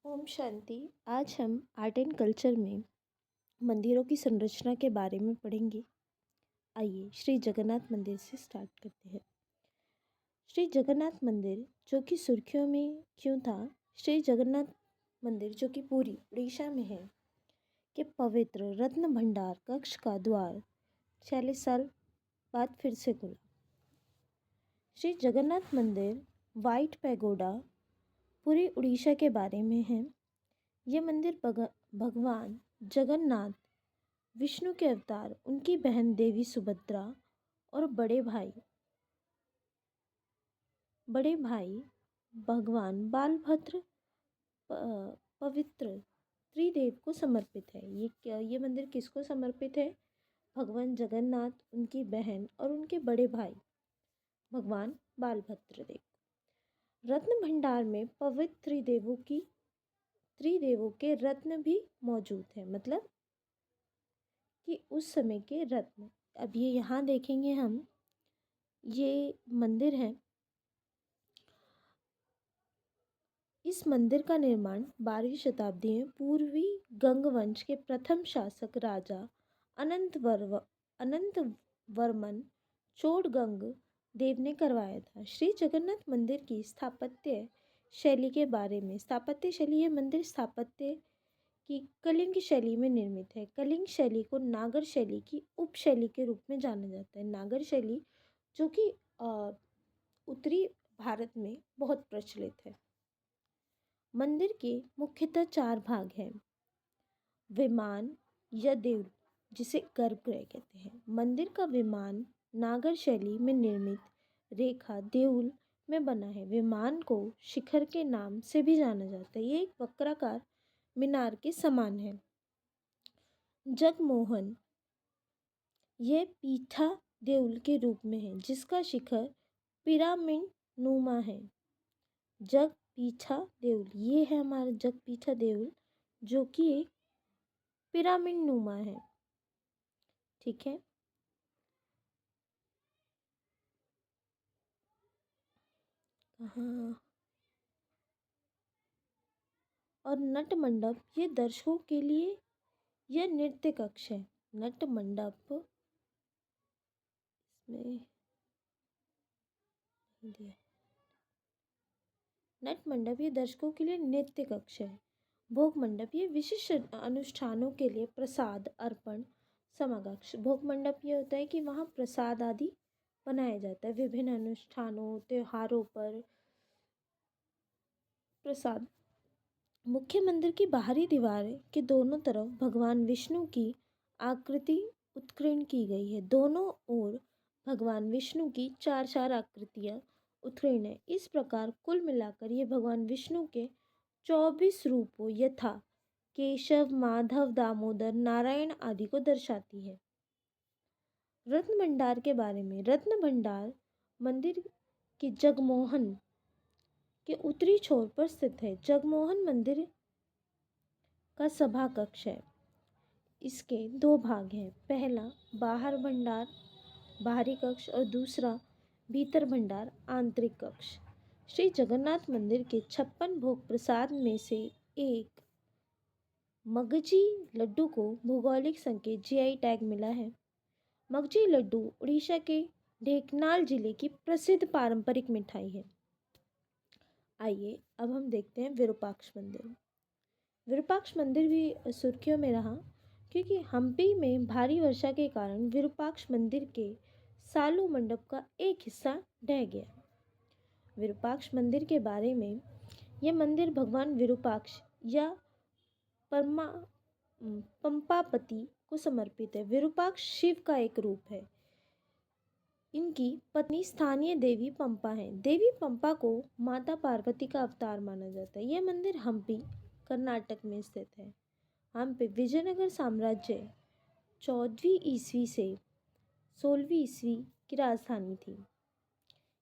ओम शांति। आज हम art and culture में मंदिरों की संरचना के बारे में पढ़ेंगे। आइए श्री जगन्नाथ मंदिर से स्टार्ट करते हैं। श्री जगन्नाथ मंदिर जो कि सुर्खियों में क्यों था? श्री जगन्नाथ मंदिर जो कि पूरी उड़ीसा में है कि पवित्र रत्न भंडार कक्ष का द्वार 46 साल बाद फिर से खुला। श्री जगन्नाथ मंदिर वाइट पैगोडा पूरी उड़ीसा के बारे में है। यह मंदिर भगवान जगन्नाथ, विष्णु के अवतार, उनकी बहन देवी सुभद्रा और बड़े भाई भगवान बालभद्र पवित्र त्रिदेव को समर्पित है। ये मंदिर किसको समर्पित है? भगवान जगन्नाथ, उनकी बहन और उनके बड़े भाई भगवान बालभद्र देव। रत्न भंडार में पवित्र त्रिदेवों के रत्न भी मौजूद है, मतलब कि उस समय के रत्न। अब ये यहाँ देखेंगे हम, ये मंदिर है। इस मंदिर का निर्माण 12वीं शताब्दी में पूर्वी गंग वंश के प्रथम शासक राजा अनंत वर्मन चोड़गंग देव ने करवाया था। श्री जगन्नाथ मंदिर की स्थापत्य शैली के बारे में। स्थापत्य शैली, ये मंदिर स्थापत्य की कलिंग शैली में निर्मित है। कलिंग शैली को नागर शैली की उपशैली के रूप में जाना जाता है। नागर शैली जो कि उत्तरी भारत में बहुत प्रचलित है। मंदिर के मुख्यतः 4 भाग हैं। विमान या देउल, जिसे गर्भगृह कहते हैं। मंदिर का विमान नागर शैली में निर्मित रेखा देउल में बना है। विमान को शिखर के नाम से भी जाना जाता है। ये एक वक्राकार मीनार के समान है। जगमोहन, यह पीठा देउल के रूप में है जिसका शिखर पिरामिड नुमा है। जग पीठा देउल, ये है हमारा जग पीठा देउल जो कि एक पिरामिड नुमा है। ठीक है। हाँ, और नट मंडप, ये दर्शकों के लिए यह नृत्य कक्ष है। नट मंडप इसमें दिया। नट मंडप ये दर्शकों के लिए नृत्य कक्ष है। भोग मंडप ये विशिष्ट अनुष्ठानों के लिए प्रसाद अर्पण समाकक्ष। भोग मंडप ये होता है कि वहाँ प्रसाद आदि बनाया जाता है। विभिन्न अनुष्ठानों त्योहारों पर प्रसाद। मुख्य मंदिर की बाहरी दीवार के दोनों तरफ भगवान विष्णु की आकृति उत्कीर्ण की गई है। दोनों ओर भगवान विष्णु की 4 आकृतियां उत्कीर्ण है। इस प्रकार कुल मिलाकर ये भगवान विष्णु के 24 रूपों यथा केशव, माधव, दामोदर, नारायण आदि को दर्शाती है। रत्न भंडार के बारे में। रत्न भंडार मंदिर के जगमोहन के उत्तरी छोर पर स्थित है। जगमोहन मंदिर का सभा कक्ष है। इसके 2 भाग हैं। पहला बाहर भंडार बाहरी कक्ष और दूसरा भीतर भंडार आंतरिक कक्ष। श्री जगन्नाथ मंदिर के 56 भोग प्रसाद में से एक मगजी लड्डू को भौगोलिक संकेत जीआई टैग मिला है। मगजी लड्डू उड़ीसा के ढेंकनाल जिले की प्रसिद्ध पारंपरिक मिठाई है। आइए अब हम देखते हैं विरूपाक्ष मंदिर। विरूपाक्ष मंदिर भी सुर्खियों में रहा क्योंकि हम्पी में भारी वर्षा के कारण विरूपाक्ष मंदिर के सालू मंडप का एक हिस्सा ढह गया। विरूपाक्ष मंदिर के बारे में। यह मंदिर भगवान विरूपाक्ष या पंपापति को समर्पित है। विरूपाक्ष शिव का एक रूप है। इनकी पत्नी स्थानीय देवी पंपा है। देवी पंपा को माता पार्वती का अवतार माना जाता है। यह मंदिर हम्पी कर्नाटक में स्थित है। हम्पी विजयनगर साम्राज्य 14वीं ईस्वी से 16वीं ईस्वी की राजधानी थी।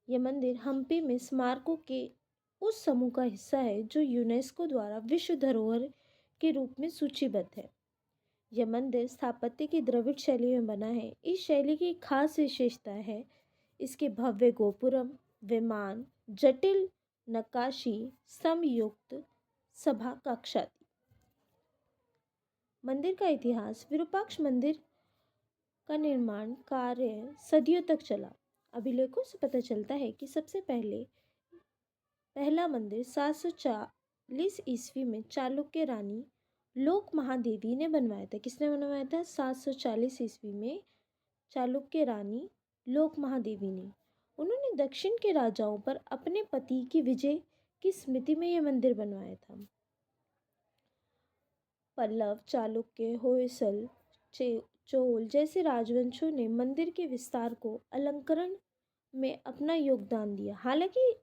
यह मंदिर हम्पी में स्मारकों के उस समूह का हिस्सा है जो यूनेस्को द्वारा विश्व धरोहर के रूप में सूचीबद्ध है। यह मंदिर स्थापत्य की द्रविड़ शैली में बना है। इस शैली की खास विशेषता है इसके भव्य गोपुरम, विमान, जटिल नक्काशी, स्तंभ युक्त सभा कक्षा थी। मंदिर का इतिहास। विरूपाक्ष मंदिर का निर्माण कार्य सदियों तक चला। अभिलेखों से पता चलता है कि सबसे पहला मंदिर 740 ईस्वी में चालुक्य रानी लोक महादेवी ने बनवाया था। किसने बनवाया था? 740 ईस्वी में चालुक्य रानी लोक महादेवी ने। उन्होंने दक्षिण के राजाओं पर अपने पति की विजय की स्मृति में यह मंदिर बनवाया था। पल्लव, चालुक्य, होयसल, चोल जैसे राजवंशों ने मंदिर के विस्तार को अलंकरण में अपना योगदान दिया। हालांकि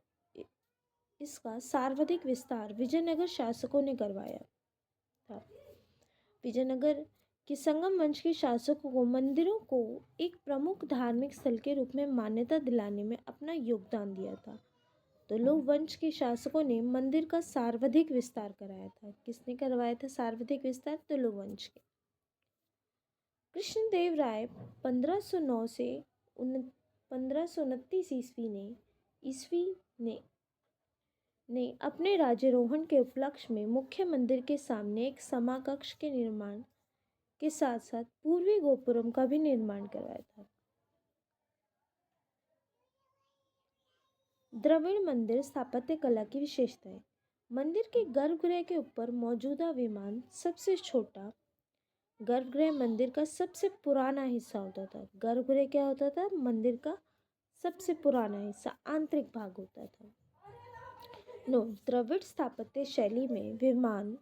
इसका सर्वाधिक विस्तार विजयनगर शासकों ने करवाया था। विजयनगर के संगम वंश के शासकों को मंदिरों को एक प्रमुख धार्मिक स्थल के रूप में मान्यता दिलाने में अपना योगदान दिया था। तुलु वंश के शासकों ने मंदिर का सर्वाधिक विस्तार कराया था। किसने करवाया था सर्वाधिक विस्तार? तुलु वंश के। कृष्णदेव राय 1509 से 1529 ईस्वी ने अपने राज्यारोहण के उपलक्ष्य में मुख्य मंदिर के सामने एक समाकक्ष के निर्माण के साथ साथ पूर्वी गोपुरम का भी निर्माण करवाया था। द्रविड़ मंदिर स्थापत्य कला की विशेषताएं। मंदिर के गर्भगृह के ऊपर मौजूदा विमान सबसे छोटा। गर्भगृह मंदिर का सबसे पुराना हिस्सा होता था। गर्भगृह क्या होता था? मंदिर का सबसे पुराना हिस्सा, आंतरिक भाग होता था। द्रविड़ स्थापत्य शैली में विमान